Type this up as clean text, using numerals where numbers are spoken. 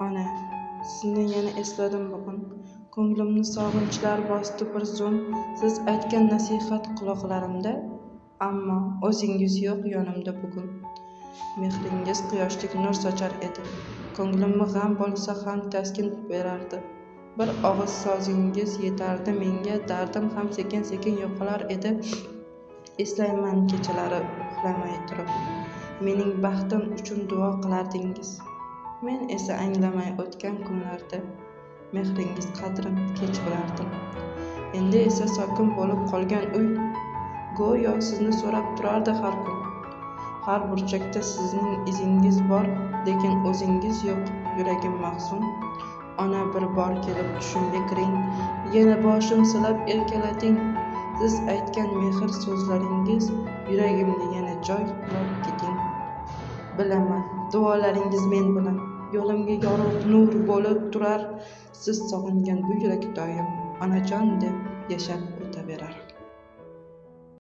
Ona, sizni yana esladim bugun. Ko'nglimni sog'inchlar bosdi bir zum. Siz aytgan nasihat quloqlarimda, ammo o'zingiz yo'q yonimda bugun. Mehringiz quyoshdek nur sochar edi. Ko'nglimga g'am bo'lsa ham taskin berardi. Bir og'iz so'zingiz yetardi menga, dardim ham sekin-sekin yo'qolar edi. Eslayman kechalari uxlamay turib. Mening baxtim uchun duo qilardingiz. Men esa anglamay o'tgan kunlarda mehringiz qadrin kech bilardim. Endi esa sokin bo'lib qolgan uy go'yo sizni so'rab turardi har kun. Har burchakda sizning izingiz bor, lekin o'zingiz yo'q. Yuragim mahzun. Ona, bir bor kelib tushimga kiring, yana boshim silab erkalating. Siz aytgan mehr so'zlaringiz yuragimni yana joy qilib keting. Bilaman, duolaringiz men bilan yo'limga yorug' nur bo'lib turar. Siz sog'ingan bu yurak doim onajon deb yashab